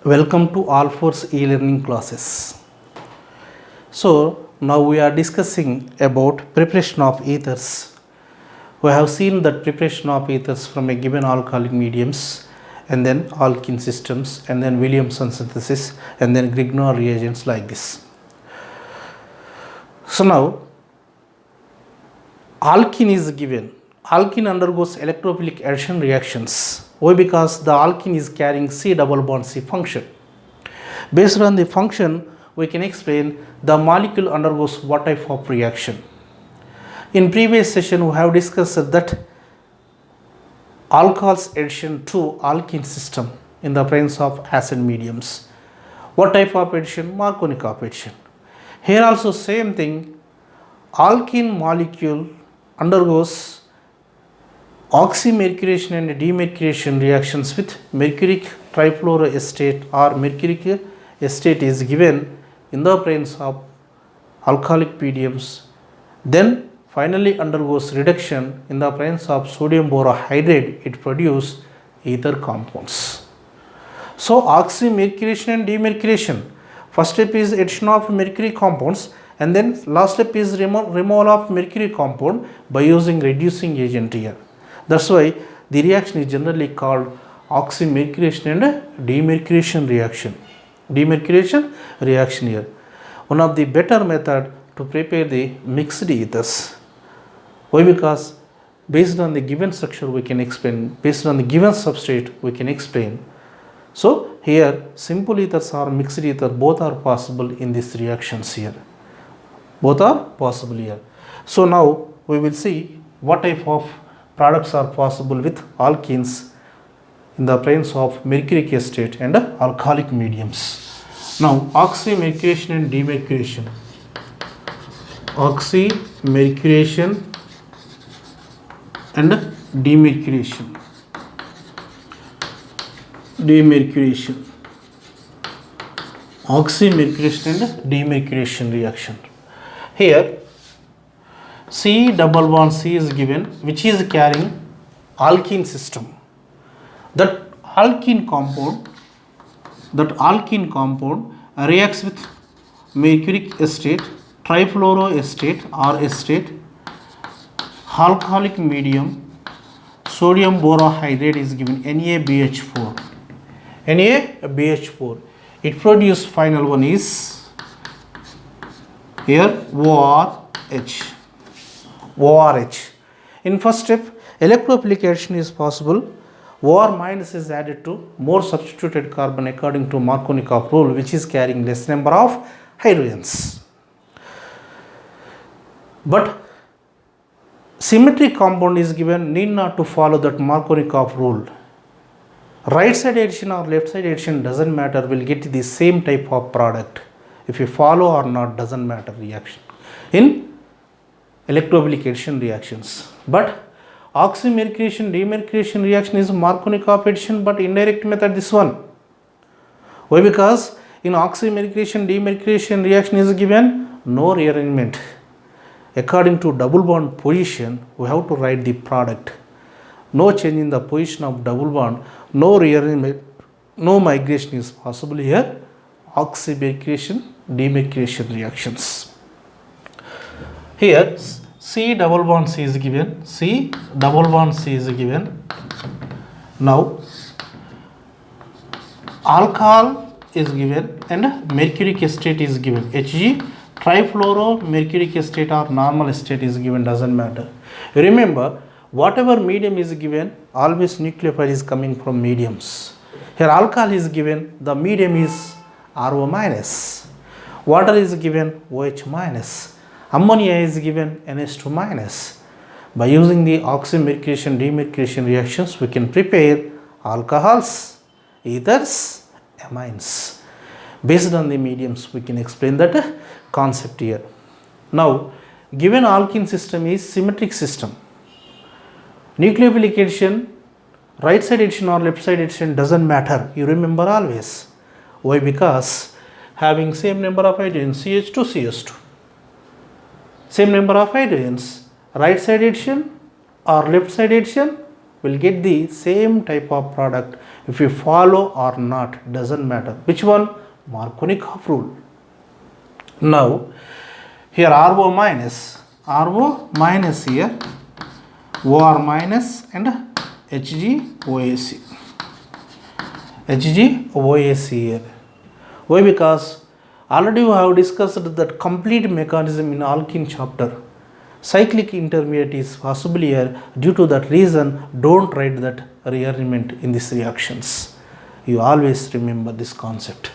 Welcome to All Force e-learning classes. So now we are discussing about preparation of ethers. We have seen that preparation of ethers from a given alkalic mediums and then alkene systems and then Williamson synthesis and then Grignard reagents like this. So now alkene is given. Alkene undergoes electrophilic addition reactions. Why? Because the alkene is carrying C double bond C function. Based on the function, we can explain the molecule undergoes what type of reaction. In previous session, we have discussed that alcohol's addition to alkene system in the presence of acid mediums. What type of addition? Markovnikov addition. Here also same thing, alkene molecule undergoes oxymercuration and demercuration reactions with mercuric trifluoroacetate or mercuric acetate is given in the presence of alcoholic mediums, then finally undergoes reduction in the presence of sodium borohydride, it produces ether compounds. So oxymercuration and demercuration, first step is addition of mercury compounds and then last step is removal of mercury compound by using reducing agent here. That's why the reaction is generally called oxymercuration and demercuration reaction. Demercuration reaction here. One of the better method to prepare the mixed ethers. Why? Because based on the given structure we can explain, based on the given substrate we can explain. So here simple ethers or mixed ether both are possible in these reactions here. Both are possible here. So now we will see what type of products are possible with alkenes in the presence of mercuric acetate and alcoholic mediums. Now oxymercuration and demercuration. Oxymercuration and demercuration. Demercuration. Oxymercuration and demercuration reaction. Here C double bond C is given, which is carrying alkene system. That alkene compound reacts with mercuric acetate, trifluoroacetate or acetate, alcoholic medium, sodium borohydride is given NaBH4. NaBH4. It produces final one is here ORH. ORH. In first step, electrophilic addition is possible. OR minus is added to more substituted carbon according to Markovnikov rule, which is carrying less number of hydrogens. But symmetric compound is given, need not to follow that Markovnikov rule. Right side addition or left side addition doesn't matter, will get the same type of product. If you follow or not doesn't matter reaction in electrophilic addition reactions. But oxymercuration demercuration reaction is Markovnikov addition but indirect method this one. Why? Because in oxymercuration demercuration reaction is given no rearrangement. According to double bond position we have to write the product. No change in the position of double bond, no rearrangement, no migration is possible here. Oxymercuration demercuration reactions. Here C double bond C is given. C double bond C is given. Now alcohol is given and mercuric acetate is given. Hg trifluoro mercuric acetate or normal acetate is given, doesn't matter. Remember, whatever medium is given, always nucleophile is coming from mediums. Here alcohol is given, the medium is RO minus. Water is given, OH minus. Ammonia is given, NH2 minus. By using the oxymercuration demercuration reactions, we can prepare alcohols, ethers, amines. Based on the mediums, we can explain that concept here. Now, given alkene system is symmetric system. Nucleophilic addition, right side addition or left side addition doesn't matter. You remember always. Why? Because having same number of hydrogens, CH2, CH2. Same number of hydrogens, right side addition or left side addition will get the same type of product if you follow or not, doesn't matter. Which one? Markovnikov rule. Now here RO minus here, OR minus and HgOAc here. Why? Because already we have discussed that complete mechanism in alkene chapter. Cyclic intermediate is possible here. Due to that reason, don't write that rearrangement in these reactions. You always remember this concept.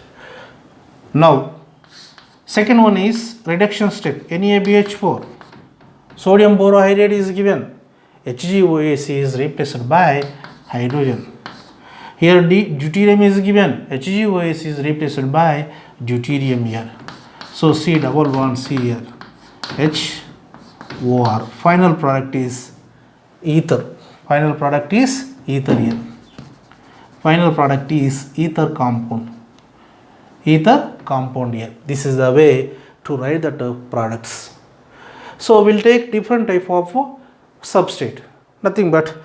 Now second one is reduction step, NaBH4. Sodium borohydride is given, HgOAc is replaced by hydrogen. Here deuterium is given, HgOAc is replaced by deuterium here. So C double bond C here, HOR. Final product is ether. Final product is ether here. Final product is ether compound. Ether compound here. This is the way to write the products. So we'll take different type of substrate. Nothing but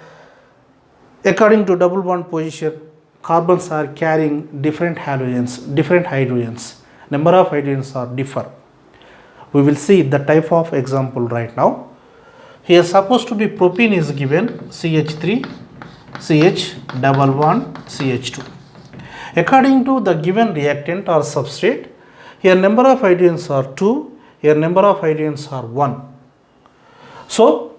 according to double bond position, carbons are carrying different halogens, different hydrogens. Number of hydrogens are differ. We will see the type of example right now. Here supposed to be propene is given, CH3, CH double bond, CH2. According to the given reactant or substrate, here number of hydrogens are 2, here number of hydrogens are 1. So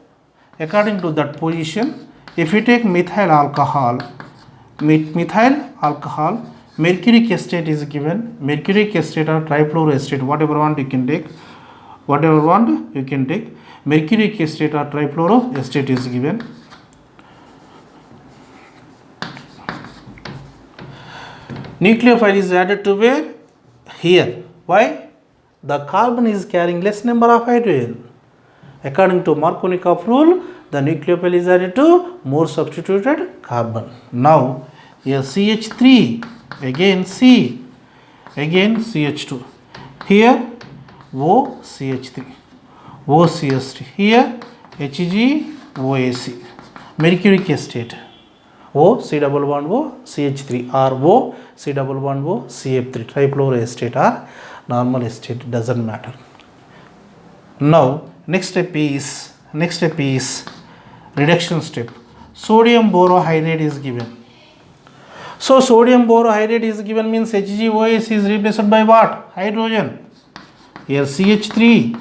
according to that position, if you take methyl alcohol, mercuric acetate is given, mercuric acetate or trifluoroacetate, whatever want you can take, mercuric acetate or trifluoroacetate is given. Nucleophile is added to where? Here. Why? The carbon is carrying less number of hydrogen. According to Markovnikov rule, the nucleophile is added to more substituted carbon. Now here CH3, again C, again CH2. Here OCH3, OCH3. Here HgOAc, mercuric acetate. O C double bond O CH3 or O C double bond O CF3, trifluoroacetate or normal acetate, doesn't matter. Now next step is reduction step. Sodium borohydride is given. So sodium borohydride is given means HgOAc is replaced by what? Hydrogen. Here CH3,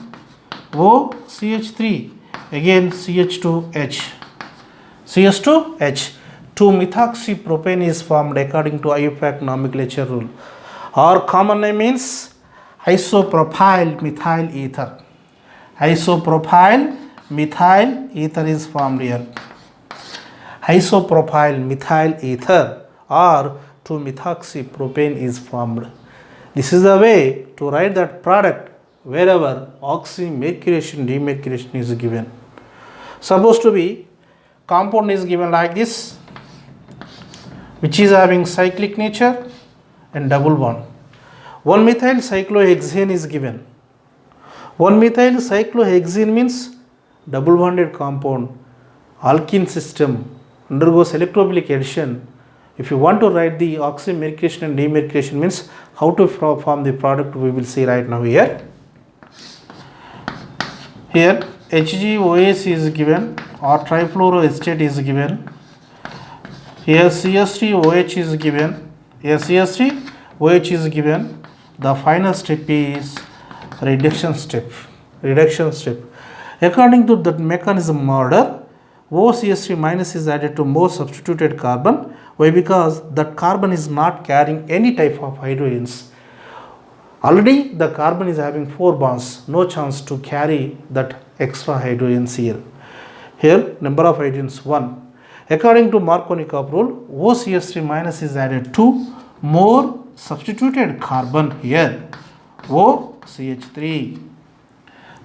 O CH3, again CH2H, CH2H. 2-methoxypropane is formed according to IUPAC nomenclature rule. Our common name means isopropyl methyl ether. Isopropyl methyl ether is formed here. Isopropyl methyl ether or 2-methoxypropane is formed. This is the way to write that product wherever oxymercuration, demercuration is given. Supposed to be compound is given like this, which is having cyclic nature and double bond. 1-methyl cyclohexane is given. 1-methyl cyclohexane means double bonded compound. Alkene system undergoes electrophilic addition. If you want to write the oxymercuration and demercuration means how to form the product, we will see right now here. Here HgOAc is given or trifluoroacetate is given. Here CH3OH is given. Here CH3OH is given. The final step is reduction step. According to that mechanism order, OCH3 minus is added to more substituted carbon. Why? Because that carbon is not carrying any type of hydrogens. Already the carbon is having 4 bonds, no chance to carry that extra hydrogens here. Here number of hydrogens 1. According to Markovnikov rule, OCH3 minus is added to more substituted carbon here, OCH3.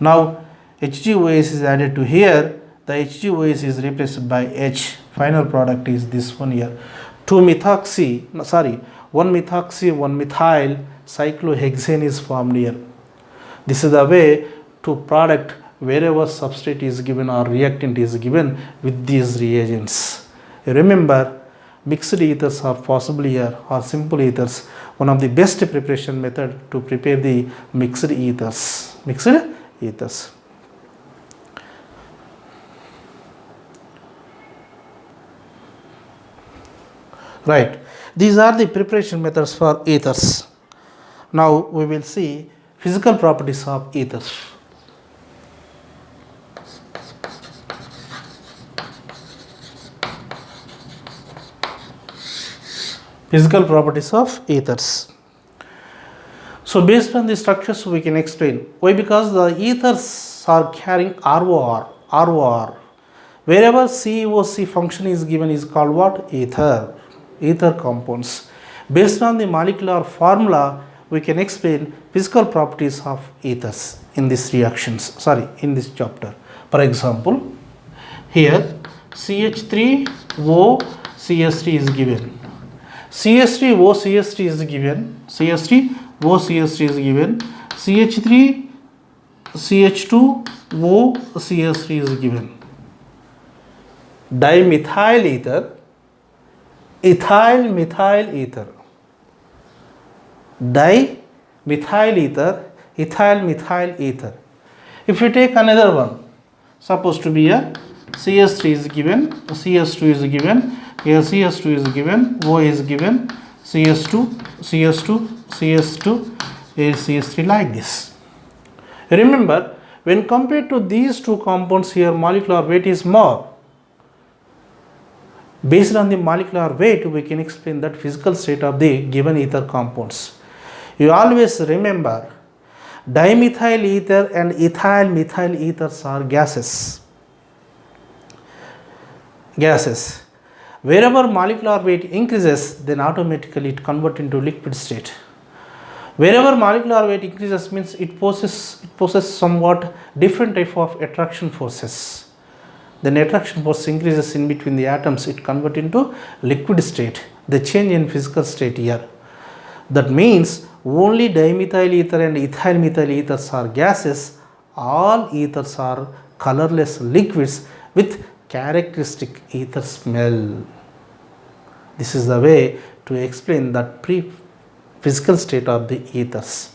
Now HgOAc is added to here, the HgOAc is replaced by H. Final product is this one here. 1-methoxy, 1-methyl cyclohexane is formed here. This is the way to product wherever substrate is given or reactant is given with these reagents. Remember, mixed ethers are possible here, or simple ethers. One of the best preparation method to prepare the mixed ethers. Mixed ethers. Right. These are the preparation methods for ethers. Now we will see physical properties of ethers. Physical properties of ethers. So based on the structures we can explain. Why? Because the ethers are carrying ROR. Wherever COC function is given is called what? Ether compounds. Based on the molecular formula, we can explain physical properties of ethers in these reactions. In this chapter. For example, here CH3O CH3 is given. CH3O CH3 is given. CH3O CH3 is given. CH3 CH2O CH3 is given. Dimethyl ether, ethyl methyl ether, dimethyl ether, ethyl methyl ether. If you take another one, supposed to be a CH3 is given, CH2 is given, here CH2 is given, O is given, CH2, CH2, CH2, here CH3, like this. Remember, when compared to these two compounds here, molecular weight is more. Based on the molecular weight, we can explain that physical state of the given ether compounds. You always remember, dimethyl ether and ethyl methyl ethers are gases. Wherever molecular weight increases, then automatically it converts into liquid state. Wherever molecular weight increases means it possesses somewhat different type of attraction forces. Then attraction force increases in between the atoms, it converts into liquid state. The change in physical state here. That means only dimethyl ether and ethyl methyl ethers are gases. All ethers are colorless liquids with characteristic ether smell. This is the way to explain that physical state of the ethers.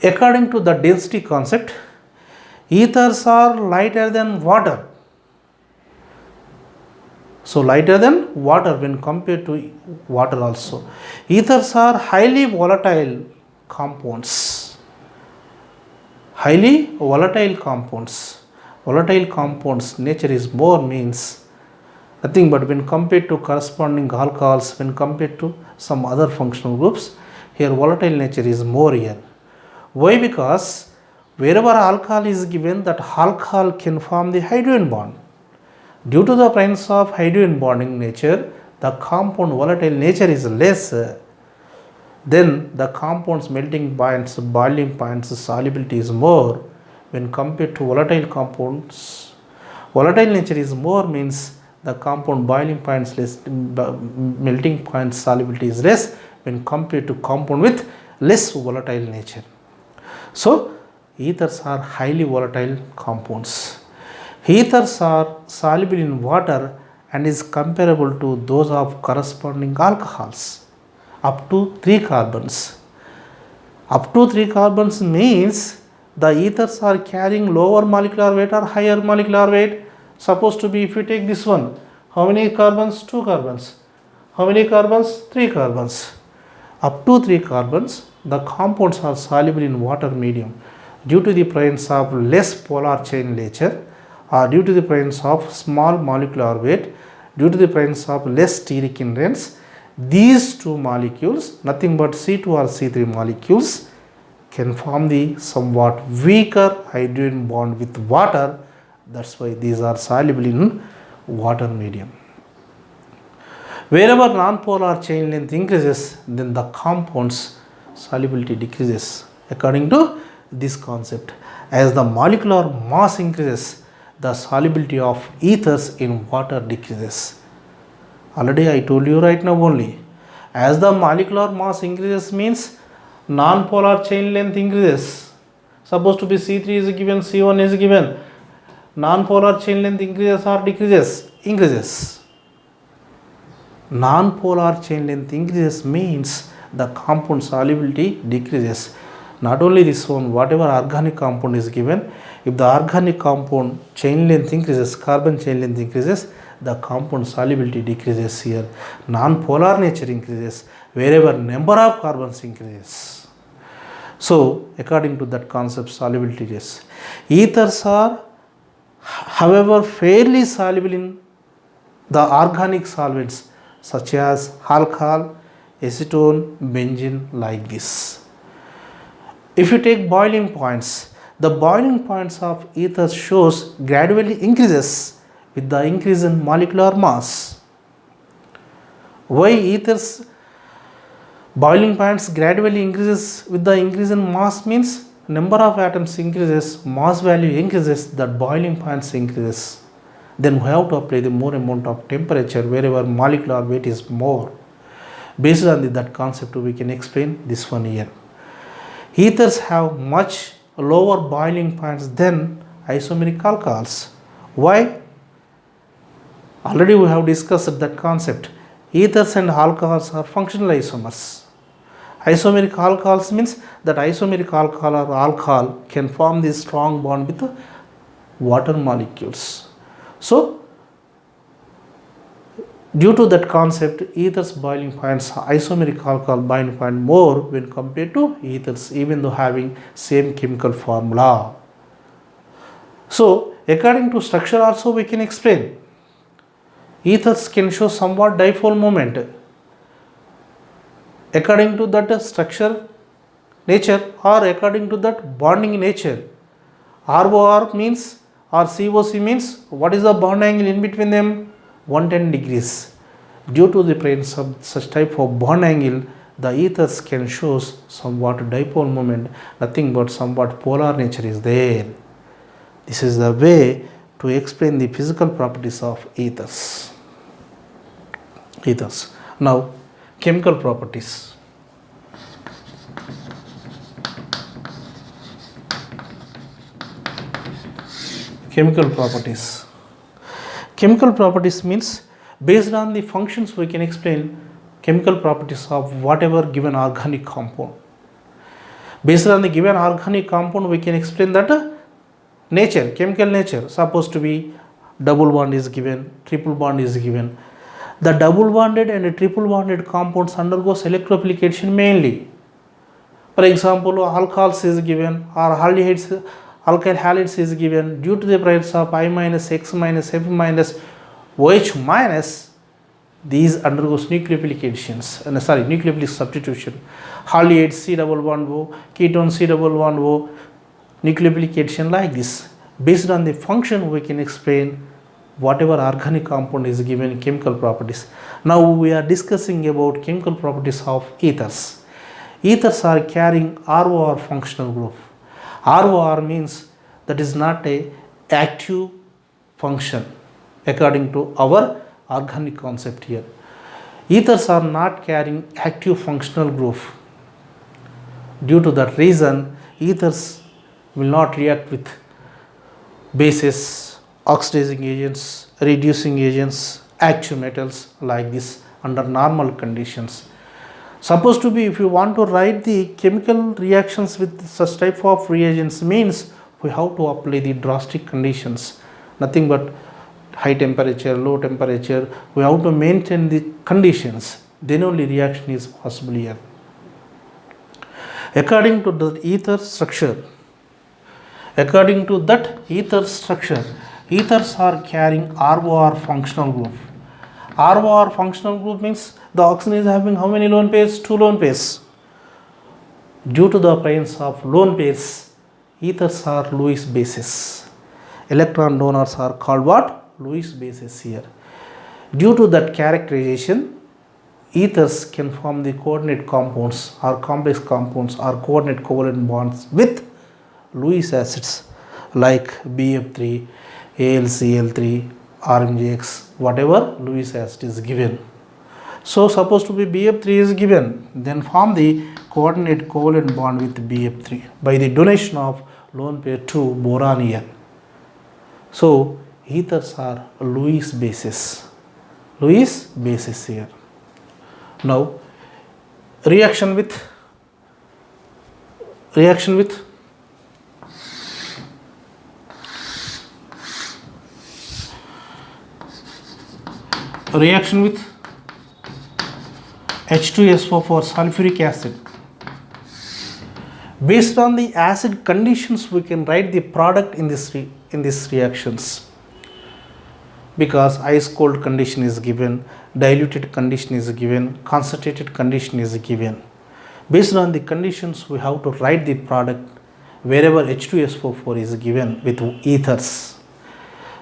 According to the density concept, ethers are lighter than water. So lighter than water when compared to water also. Ethers are highly volatile compounds. Highly volatile compounds. Volatile compounds nature is more means nothing but when compared to corresponding alcohols, when compared to some other functional groups, here volatile nature is more here. Why? Because wherever alcohol is given, that alcohol can form the hydrogen bond. Due to the presence of hydrogen bonding nature, the compound volatile nature is less. Then the compound's melting points, boiling points, solubility is more when compared to volatile compounds. Volatile nature is more means the compound boiling points less, melting point solubility is less when compared to compound with less volatile nature. So ethers are highly volatile compounds. Ethers are soluble in water and is comparable to those of corresponding alcohols up to 3 carbons. Up to 3 carbons means the ethers are carrying lower molecular weight or higher molecular weight. Supposed to be, if you take this one, how many carbons? 2 carbons. How many carbons? 3 carbons. Up to 3 carbons, the compounds are soluble in water medium due to the presence of less polar chain nature, or due to the presence of small molecular weight, due to the presence of less steric hindrance. These two molecules, nothing but C2 or C3 molecules, can form the somewhat weaker hydrogen bond with water. That's why these are soluble in water medium. Wherever non-polar chain length increases, then the compound's solubility decreases according to this concept. As the molecular mass increases, the solubility of ethers in water decreases. Already I told you right now only. As the molecular mass increases means non-polar chain length increases. Supposed to be C3 is given, C1 is given. Non-polar chain length increases or decreases? Increases. Non-polar chain length increases means the compound solubility decreases. Not only this one, whatever organic compound is given, if the organic compound chain length increases, carbon chain length increases, the compound solubility decreases here. Non-polar nature increases wherever number of carbons increases. So, according to that concept, solubility is. Ethers are, however, fairly soluble in the organic solvents such as alcohol, acetone, benzene, like this. If you take boiling points, the boiling points of ethers shows gradually increases with the increase in molecular mass. Why ethers boiling points gradually increases with the increase in mass means number of atoms increases, mass value increases, that boiling points increases. Then we have to apply the more amount of temperature wherever molecular weight is more. Based on that concept, we can explain this one here. Ethers have much lower boiling points than isomeric alcohols. Why? Already we have discussed that concept. Ethers and alcohols are functional isomers. Isomeric alcohols means that isomeric alcohol or alcohol can form this strong bond with the water molecules. So, due to that concept, ethers boiling points, isomeric alcohol boiling point more when compared to ethers, even though having same chemical formula. So, according to structure also we can explain. Ethers can show somewhat dipole moment. According to that structure nature or according to that bonding nature. ROR means or COC means what is the bond angle in between them? 110 degrees. Due to the presence of such type of bond angle, the ethers can show somewhat dipole moment, nothing but somewhat polar nature is there. This is the way to explain the physical properties of ethers. Now, chemical properties. Chemical properties. Chemical properties means based on the functions we can explain chemical properties of whatever given organic compound. Based on the given organic compound we can explain that nature, chemical nature. Supposed to be double bond is given, triple bond is given. The double bonded and triple bonded compounds undergoes electroplication mainly. For example, alcohols is given or aldehydes, alkyl halides is given due to the presence of I minus, X minus, F minus, OH minus, these undergoes nucleophilications, nucleophilic substitution. Aldehyde C double bond O, ketone C double bond O, nucleophilication like this. Based on the function we can explain whatever organic compound is given chemical properties. Now we are discussing about chemical properties of ethers. Ethers are carrying ROR functional group. ROR means that is not a active function according to our organic concept here. Ethers are not carrying active functional group. Due to that reason, ethers will not react with bases, oxidizing agents, reducing agents, active metals like this under normal conditions. Supposed to be, if you want to write the chemical reactions with such type of reagents means we have to apply the drastic conditions, nothing but high temperature, low temperature, we have to maintain the conditions, then only reaction is possible here. According to the ether structure, ethers are carrying ROR functional group. ROR functional group means the oxygen is having how many lone pairs? 2 lone pairs. Due to the presence of lone pairs, ethers are Lewis bases. Electron donors are called what? Lewis bases here. Due to that characterization, ethers can form the coordinate compounds or complex compounds or coordinate covalent bonds with Lewis acids like BF3, AlCl3, RMGX, whatever Lewis acid is given. So supposed to be BF3 is given, then form the coordinate covalent bond with BF3 by the donation of lone pair 2 boron here. So ethers are Lewis bases. Lewis bases here. Now reaction with reaction with H2SO4 sulfuric acid. Based on the acid conditions, we can write the product in these reactions, because ice cold condition is given, diluted condition is given, concentrated condition is given. Based on the conditions, we have to write the product wherever H2SO4 is given with ethers.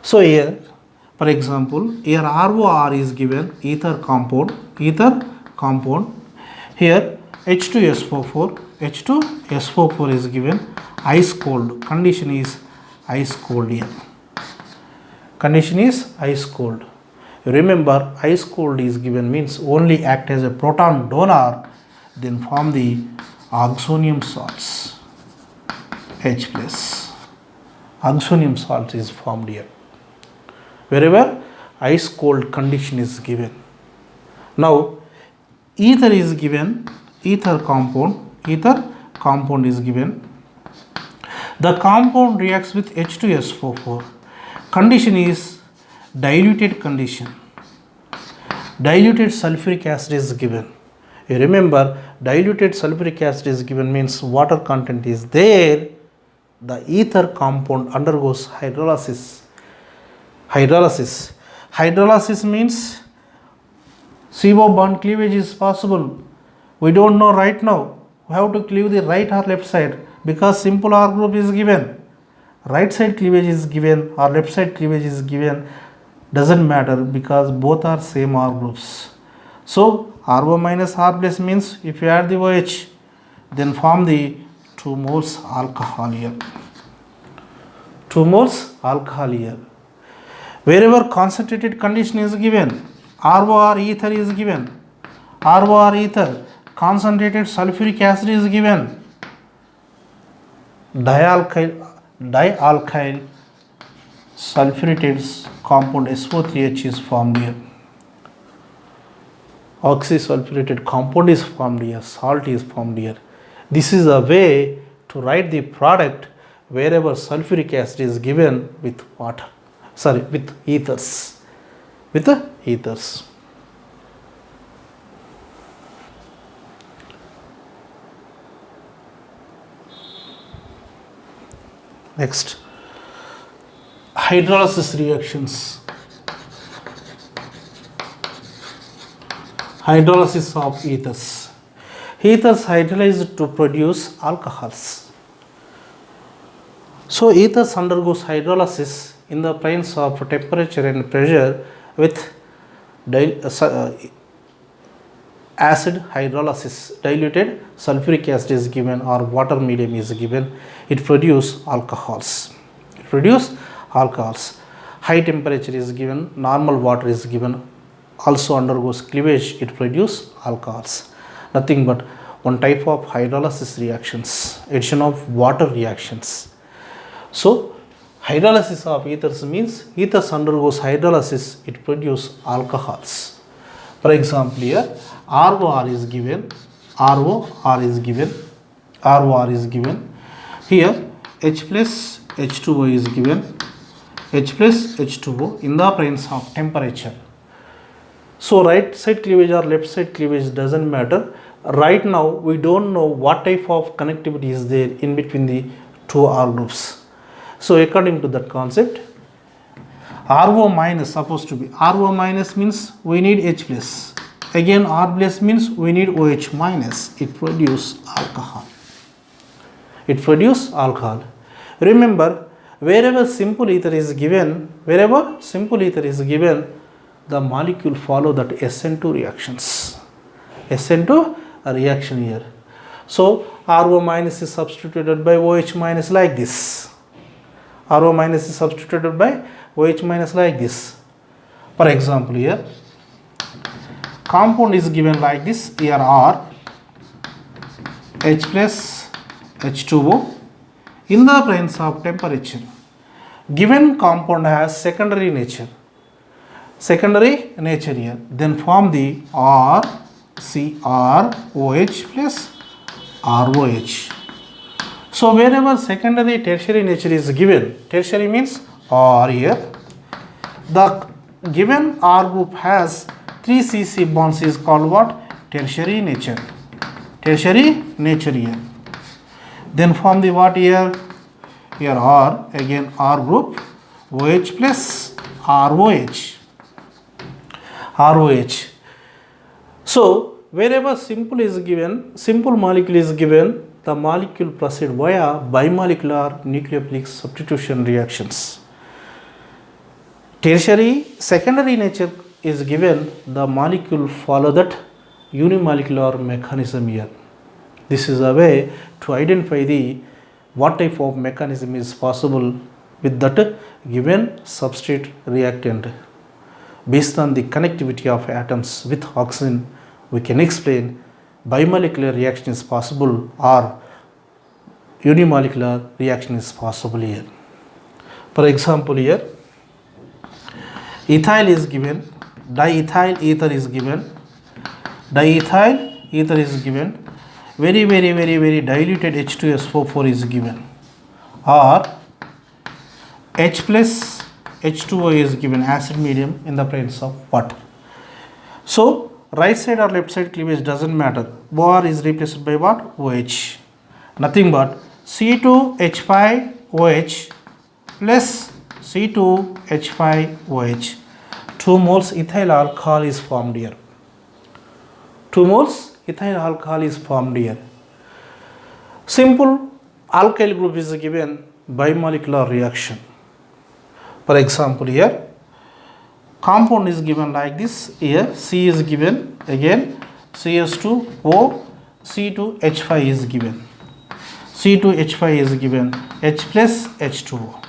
So here, for example, here ROR is given, ether compound. Here H2SO4 is given, ice cold. Condition is ice cold here. Condition is ice cold. Remember, ice cold is given means only act as a proton donor, then form the oxonium salts, H plus. Oxonium salt is formed here wherever ice cold condition is given. Now ether is given, ether compound is given. The compound reacts with H2SO4. Condition is diluted condition. Diluted sulfuric acid is given. You remember, diluted sulfuric acid is given means water content is there. The ether compound undergoes hydrolysis. Hydrolysis means CO bond cleavage is possible. We don't know right now. We have to cleave the right or left side, because simple R group is given. Right side cleavage is given or left side cleavage is given, doesn't matter, because both are same R groups. So RO minus R plus means if you add the OH, then form the 2 moles alcohol here. 2 moles alcohol here. Wherever concentrated condition is given, ROR ether is given. ROR ether, concentrated sulfuric acid is given. Dialkyl sulfurated compound SO3H is formed here. Oxysulfurated compound is formed here. Salt is formed here. This is a way to write the product wherever sulfuric acid is given with water. With ethers. Next, hydrolysis reactions. Hydrolysis of ethers. Ethers hydrolyzed to produce alcohols. So ethers undergoes hydrolysis in the presence of temperature and pressure with acid hydrolysis. Diluted sulfuric acid is given or water medium is given. It produces alcohols. High temperature is given, normal water is given, also undergoes cleavage, it produces alcohols. Nothing but one type of hydrolysis reactions, addition of water reactions. So hydrolysis of ethers means ethers undergoes hydrolysis, it produces alcohols. For example, here ROR is given. Here H plus H2O is given. H plus H2O in the presence of temperature. So right side cleavage or left side cleavage doesn't matter. Right now we don't know what type of connectivity is there in between the two R groups. So according to that concept, RO minus supposed to be, RO minus means we need H plus. Again R plus means we need OH minus. It produces alcohol. Remember, wherever simple ether is given, the molecule follow that SN2 reactions. SN2 reaction here. So RO minus is substituted by OH minus like this. RO minus is substituted by OH minus like this. For example, here compound is given like this. Here R, H plus H2O in the presence of temperature. given compound has secondary nature here, then form the RCrOH plus ROH. So wherever secondary tertiary nature is given, tertiary means R here, the given R group has 3 CC bonds is called what? Tertiary nature. Tertiary nature here. Then form the what here? Here R, again R group, OH plus ROH. ROH. So wherever simple is given, simple molecule is given, the molecule proceed via bimolecular nucleophilic substitution reactions. Tertiary, secondary nature is given, the molecule follow that unimolecular mechanism here. This is a way to identify the what type of mechanism is possible with that given substrate reactant. Based on the connectivity of atoms with oxygen, we can explain bimolecular reaction is possible or unimolecular reaction is possible here. For example, here ethyl is given, diethyl ether is given, diethyl ether is given, very diluted H2SO4 is given, or H plus H2O is given, acid medium in the presence of water. So right side or left side cleavage doesn't matter. OR is replaced by what? OH. Nothing but C2H5OH plus C2H5OH. 2 moles ethyl alcohol is formed here. 2 moles ethyl alcohol is formed here. Simple alkyl group is given bimolecular reaction. For example, here compound is given like this. Here C is given, again CS2O, C2H5 is given, C2H5 is given, H plus H2O.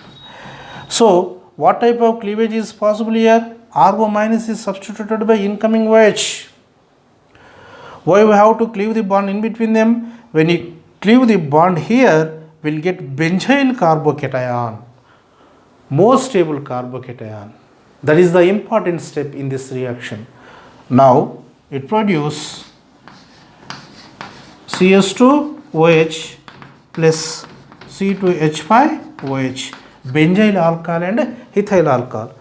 So what type of cleavage is possible here? RO minus is substituted by incoming OH. Why we have to cleave the bond in between them? When you cleave the bond here, we'll get benzyl carbocation, more stable carbocation. That is the important step in this reaction. Now it produces CS2OH plus C2H5OH, benzyl alcohol and ethyl alcohol.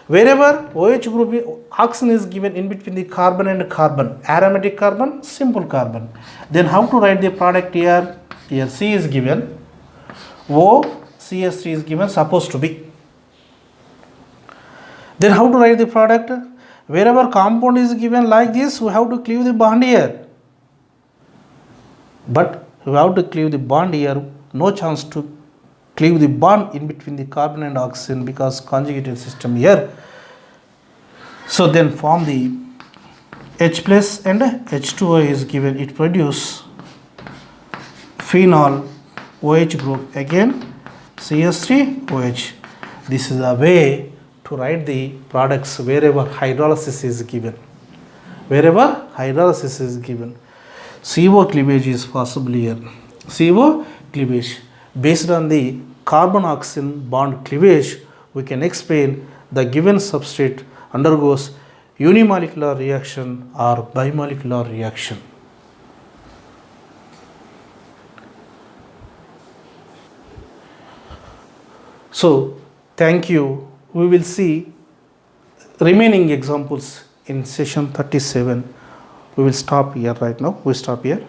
Wherever OH group oxygen is given in between the carbon and carbon, aromatic carbon, simple carbon. Then how to write the product here? Here C is given, O, CS3 is given, supposed to be. Then how to write the product? Wherever compound is given like this, we have to cleave the bond here. But we have to cleave the bond here, no chance to cleave the bond in between the carbon and oxygen because conjugated system here. So then form the H plus and H2O is given, it produce phenol OH group, again CS3OH. This is a way to write the products wherever hydrolysis is given. Wherever hydrolysis is given, CO cleavage is possible here. CO cleavage. Based on the carbon-oxygen bond cleavage, we can explain the given substrate undergoes unimolecular reaction or bimolecular reaction. So, thank you. We will see remaining examples in session 37. We will stop here right now. We stop here.